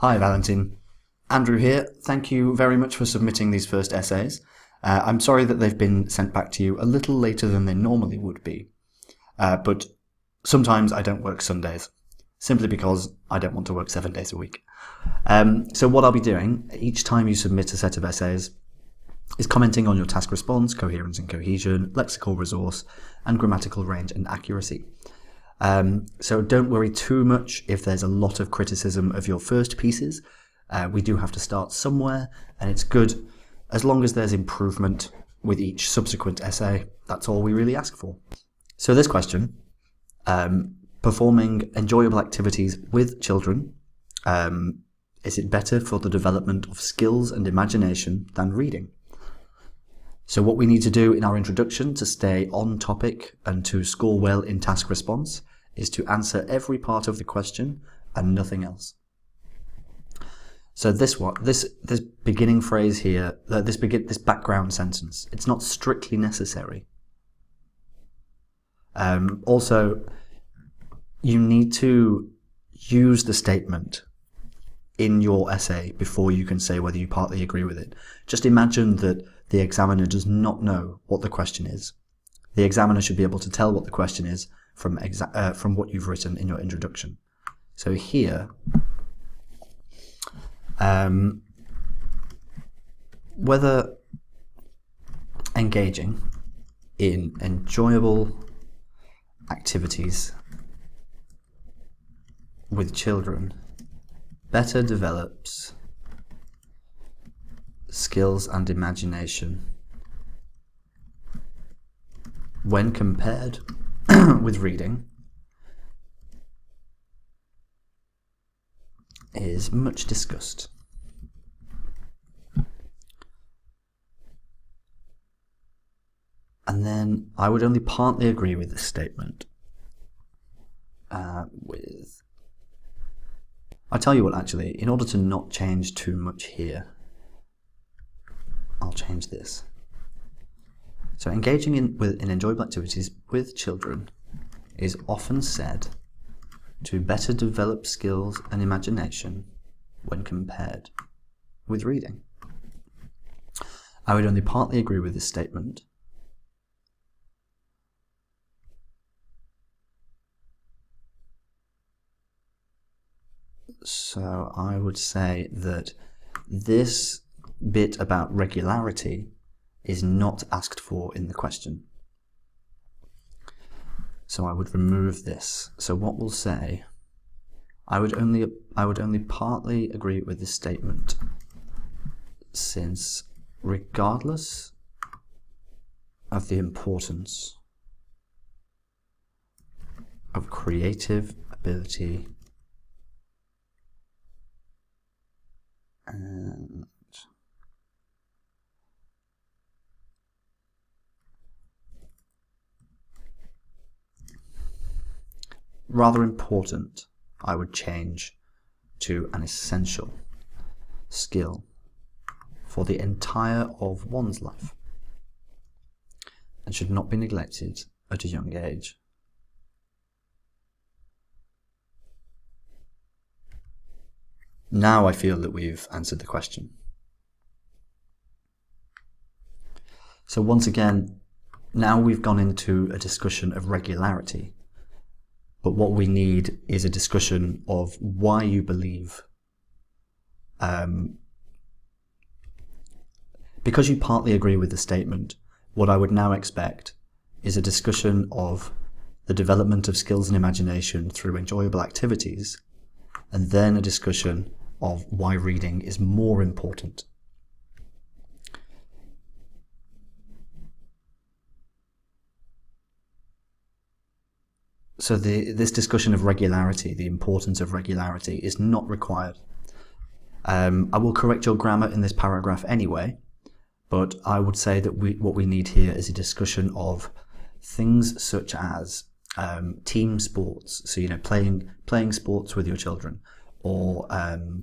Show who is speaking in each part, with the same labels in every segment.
Speaker 1: Hi Valentin, Andrew here. Thank you very much for submitting these first essays. I'm sorry that they've been sent back to you a little later than they normally would be, but sometimes I don't work Sundays, simply because I don't want to work 7 days a week. So what I'll be doing each time you submit a set of essays is commenting on your task response, coherence and cohesion, lexical resource, and grammatical range and accuracy. So don't worry too much if there's a lot of criticism of your first pieces. We do have to start somewhere, and it's good as long as there's improvement with each subsequent essay. That's all we really ask for. So this question, performing enjoyable activities with children, is it better for the development of skills and imagination than reading? So what we need to do in our introduction to stay on topic and to score well in task response is to answer every part of the question and nothing else. So this beginning phrase here, this background sentence, it's not strictly necessary. Also, you need to use the statement in your essay before you can say whether you partly agree with it. Just imagine that the examiner does not know what the question is. The examiner should be able to tell what the question is from what you've written in your introduction. So here, whether engaging in enjoyable activities with children better develops skills and imagination when compared with reading is much discussed. And then I would only partly agree with this statement. I'll tell you what, actually, in order to not change too much here, I'll change this. So engaging in enjoyable activities with children is often said to better develop skills and imagination when compared with reading. I would only partly agree with this statement. So I would say that this bit about regularity is not asked for in the question. So I would remove this. So what we'll say, I would only partly agree with this statement, since regardless of the importance of creative ability and rather important, I would change to an essential skill for the entire of one's life and should not be neglected at a young age. Now I feel that we've answered the question. So once again, now we've gone into a discussion of regularity, but what we need is a discussion of why you believe. Because you partly agree with the statement, what I would now expect is a discussion of the development of skills and imagination through enjoyable activities, and then a discussion of why reading is more important. So this discussion of regularity, the importance of regularity, is not required. I will correct your grammar in this paragraph anyway, but I would say that what we need here is a discussion of things such as team sports, so playing sports with your children, or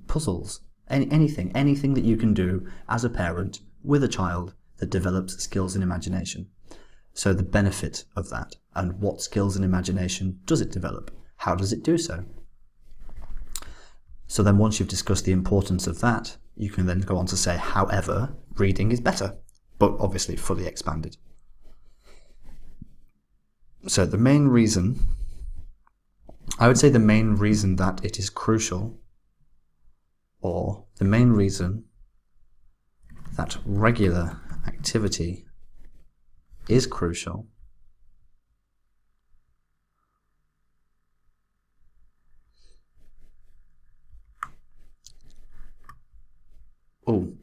Speaker 1: puzzles, anything that you can do as a parent with a child that develops skills and imagination. So the benefit of that, and what skills and imagination does it develop? How does it do so? So then once you've discussed the importance of that, you can then go on to say, however, reading is better, but obviously fully expanded. So the main reason, I would say the main reason that it is crucial, or the main reason that regular activity is crucial,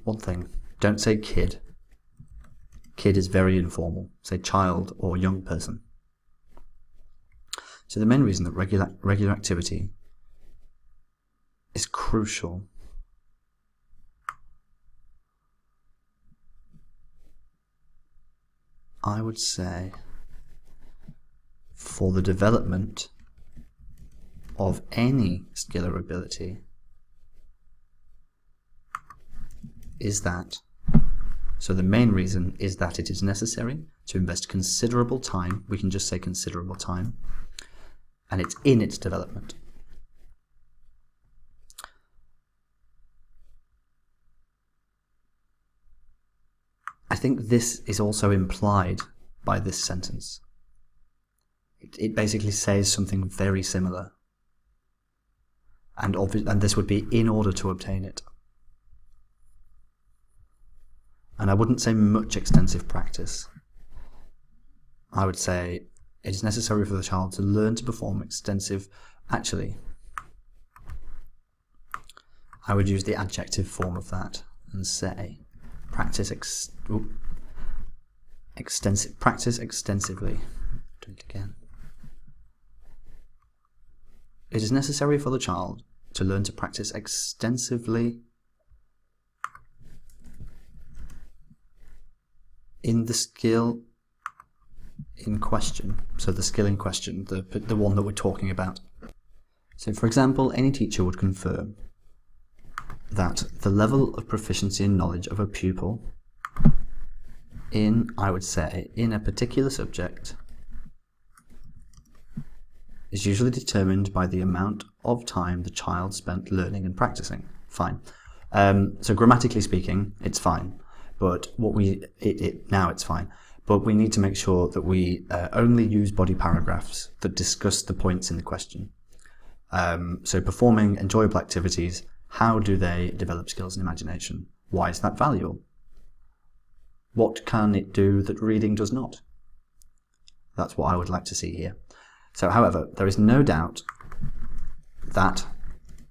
Speaker 1: one thing, don't say kid. Kid is very informal. Say child or young person. So the main reason that regular activity is crucial I would say for the development of any skill or ability is that, so the main reason is that it is necessary to invest considerable time, we can just say considerable time, and it's in its development. I think this is also implied by this sentence. It basically says something very similar, and this would be in order to obtain it. And I wouldn't say much extensive practice. I would say it is necessary for the child to learn to perform extensive. Actually, I would use the adjective form of that and say practice extensively. Do it again. It is necessary for the child to learn to practice extensively in the skill in question. So the skill in question, the one that we're talking about. So for example, any teacher would confirm that the level of proficiency and knowledge of a pupil in, I would say, in a particular subject is usually determined by the amount of time the child spent learning and practicing. Fine. So grammatically speaking, it's fine. But now it's fine. But we need to make sure that we only use body paragraphs that discuss the points in the question. So performing enjoyable activities, how do they develop skills and imagination? Why is that valuable? What can it do that reading does not? That's what I would like to see here. So, however, there is no doubt that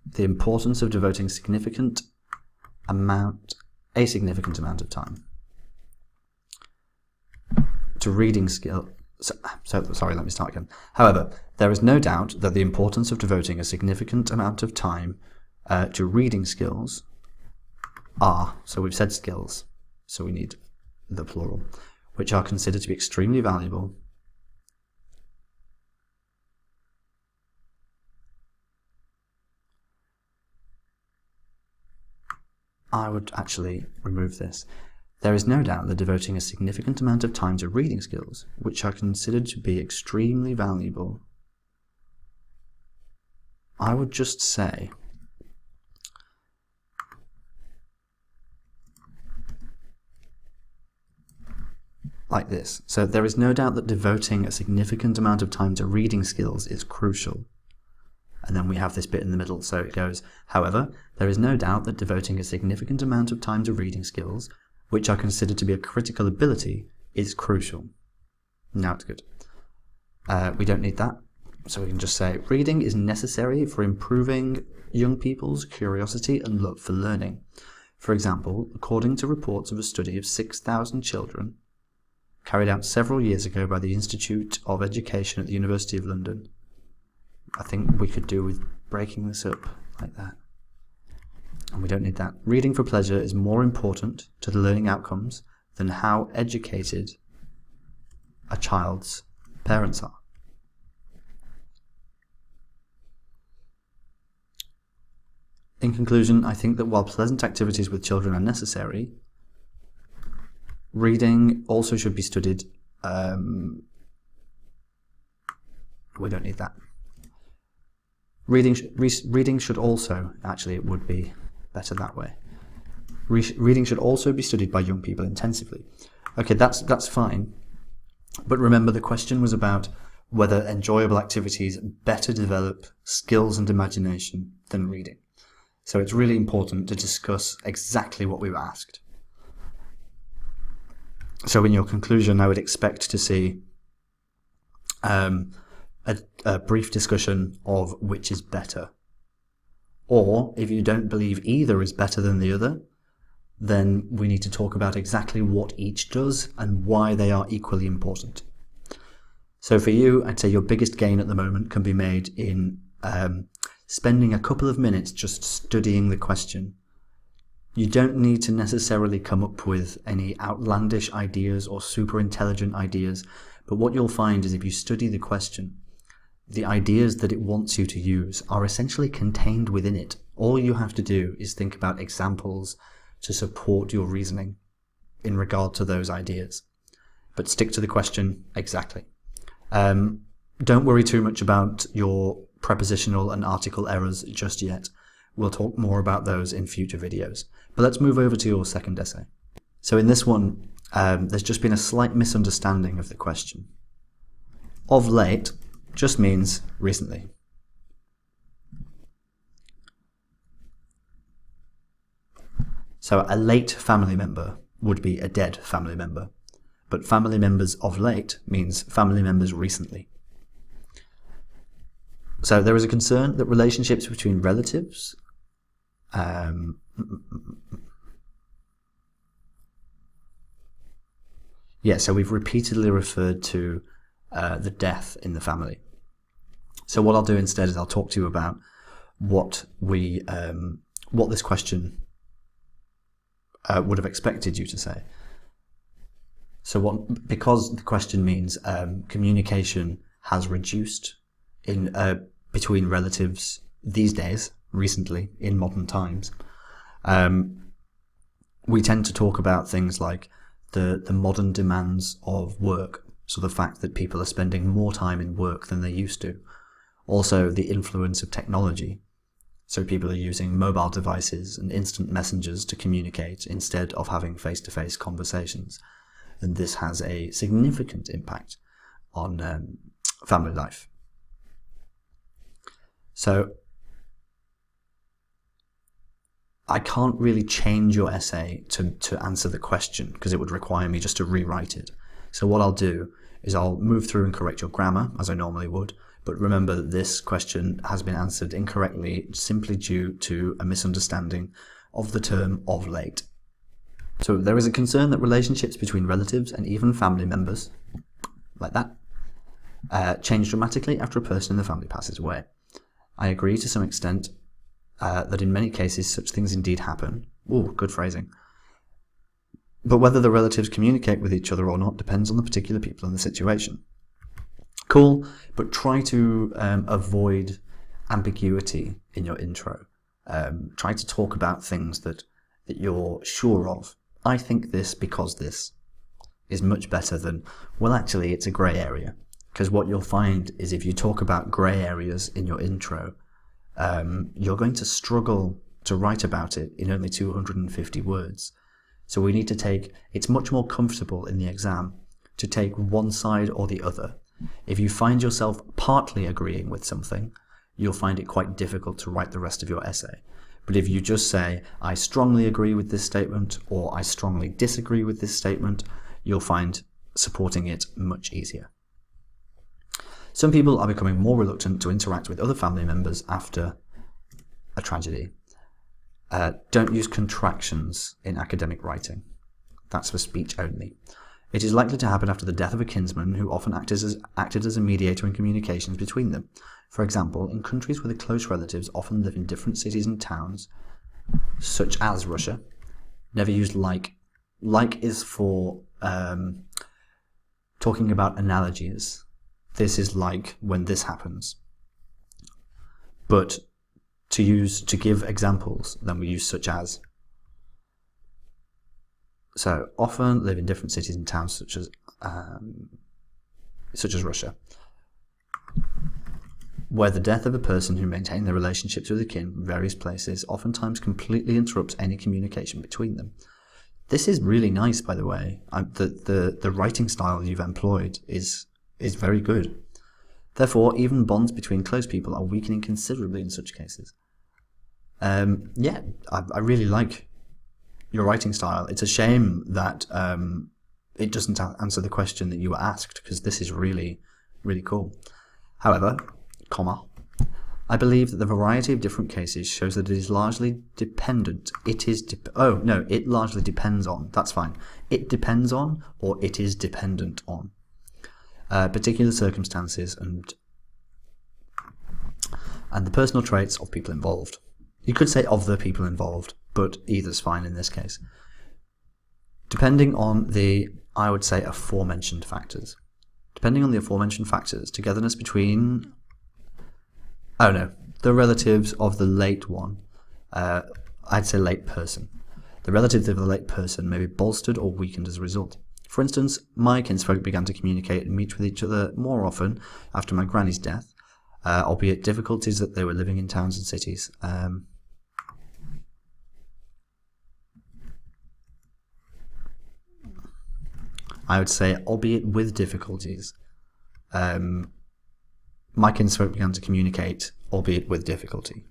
Speaker 1: the importance of devoting a significant amount of time to reading skill. Sorry, let me start again. However, there is no doubt that the importance of devoting a significant amount of time to reading skills are, so we've said skills, so we need the plural, which are considered to be extremely valuable I would actually remove this. There is no doubt that devoting a significant amount of time to reading skills, which are considered to be extremely valuable, I would just say like this. So there is no doubt that devoting a significant amount of time to reading skills is crucial. And then we have this bit in the middle, so it goes, however, there is no doubt that devoting a significant amount of time to reading skills, which are considered to be a critical ability, is crucial. Now it's good. We don't need that, so we can just say, reading is necessary for improving young people's curiosity and love for learning. For example, according to reports of a study of 6,000 children, carried out several years ago by the Institute of Education at the University of London. I think we could do with breaking this up like that. And we don't need that. Reading for pleasure is more important to the learning outcomes than how educated a child's parents are. In conclusion, I think that while pleasant activities with children are necessary, reading also should be studied. We don't need that. Reading should also, actually it would be better that way. Reading should also be studied by young people intensively. Okay, that's fine. But remember, the question was about whether enjoyable activities better develop skills and imagination than reading. So it's really important to discuss exactly what we were asked. So in your conclusion, I would expect to see a brief discussion of which is better. Or if you don't believe either is better than the other, then we need to talk about exactly what each does and why they are equally important. So for you, I'd say your biggest gain at the moment can be made in spending a couple of minutes just studying the question. You don't need to necessarily come up with any outlandish ideas or super intelligent ideas, but what you'll find is if you study the question, the ideas that it wants you to use are essentially contained within it. All you have to do is think about examples to support your reasoning in regard to those ideas. But stick to the question exactly. Don't worry too much about your prepositional and article errors just yet. We'll talk more about those in future videos. But let's move over to your second essay. So in this one, there's just been a slight misunderstanding of the question. Of late just means recently. So a late family member would be a dead family member, but family members of late means family members recently. So there is a concern that relationships between relatives so we've repeatedly referred to the death in the family. So what I'll do instead is I'll talk to you about what this question would have expected you to say. So because the question means communication has reduced in between relatives these days, recently, in modern times, we tend to talk about things like the modern demands of work. So the fact that people are spending more time in work than they used to. Also the influence of technology. So people are using mobile devices and instant messengers to communicate instead of having face-to-face conversations. And this has a significant impact on family life. So I can't really change your essay to answer the question because it would require me just to rewrite it. So what I'll do is I'll move through and correct your grammar as I normally would, but remember that this question has been answered incorrectly simply due to a misunderstanding of the term of late. So there is a concern that relationships between relatives and even family members, like that, change dramatically after a person in the family passes away. I agree to some extent that in many cases such things indeed happen. Ooh, good phrasing. But whether the relatives communicate with each other or not depends on the particular people and the situation. Cool, but try to avoid ambiguity in your intro. Try to talk about things that you're sure of. I think this because this is much better than, well, actually, it's a grey area. Because what you'll find is if you talk about grey areas in your intro, you're going to struggle to write about it in only 250 words. So we need to it's much more comfortable in the exam to take one side or the other. If you find yourself partly agreeing with something, you'll find it quite difficult to write the rest of your essay. But if you just say, I strongly agree with this statement, or I strongly disagree with this statement, you'll find supporting it much easier. Some people are becoming more reluctant to interact with other family members after a tragedy. Don't use contractions in academic writing. That's for speech only. It is likely to happen after the death of a kinsman who often acted as a mediator in communications between them. For example, in countries where the close relatives often live in different cities and towns, such as Russia, never use like. Like is for talking about analogies. This is like when this happens. But to give examples, then we use such as. So often live in different cities and towns, such as Russia. where the death of a person who maintained their relationships with a kin in various places oftentimes completely interrupts any communication between them. This is really nice, by the way. The writing style you've employed is very good. Therefore, even bonds between close people are weakening considerably in such cases. Yeah, I really like your writing style. It's a shame that it doesn't answer the question that you were asked, because this is really, really cool. However, comma, I believe that the variety of different cases shows that it is largely dependent. It largely depends on. That's fine. It depends on, or it is dependent on particular circumstances and the personal traits of people involved. You could say of the people involved, but either's fine in this case. Depending on the, I would say, aforementioned factors. Depending on the aforementioned factors, togetherness between, the relatives of the late one, I'd say late person. The relatives of the late person may be bolstered or weakened as a result. For instance, my kinsfolk began to communicate and meet with each other more often after my granny's death, albeit difficulties that they were living in towns and cities. I would say, albeit with difficulties. My kinsfolk began to communicate, albeit with difficulty,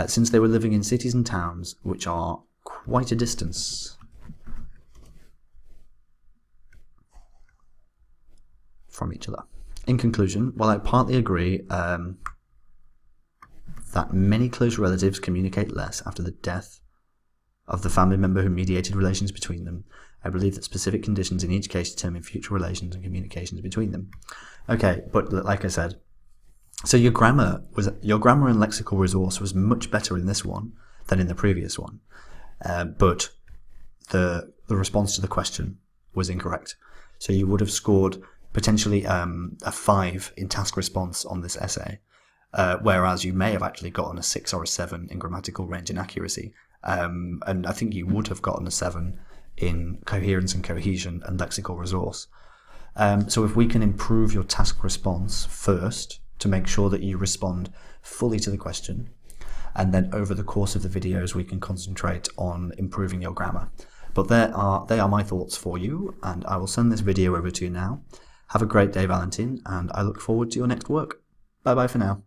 Speaker 1: since they were living in cities and towns which are quite a distance from each other. In conclusion, while I partly agree that many close relatives communicate less after the death of the family member who mediated relations between them, I believe that specific conditions in each case determine future relations and communications between them. Okay, but like I said, so your grammar and lexical resource was much better in this one than in the previous one, but the response to the question was incorrect. So you would have scored potentially a 5 in task response on this essay, whereas you may have actually gotten a 6 or a 7 in grammatical range and accuracy. And I think you would have gotten a 7 in coherence and cohesion and lexical resource. So if we can improve your task response first to make sure that you respond fully to the question, and then over the course of the videos we can concentrate on improving your grammar. But they are my thoughts for you, and I will send this video over to you now. Have a great day, Valentin, and I look forward to your next work. Bye bye for now.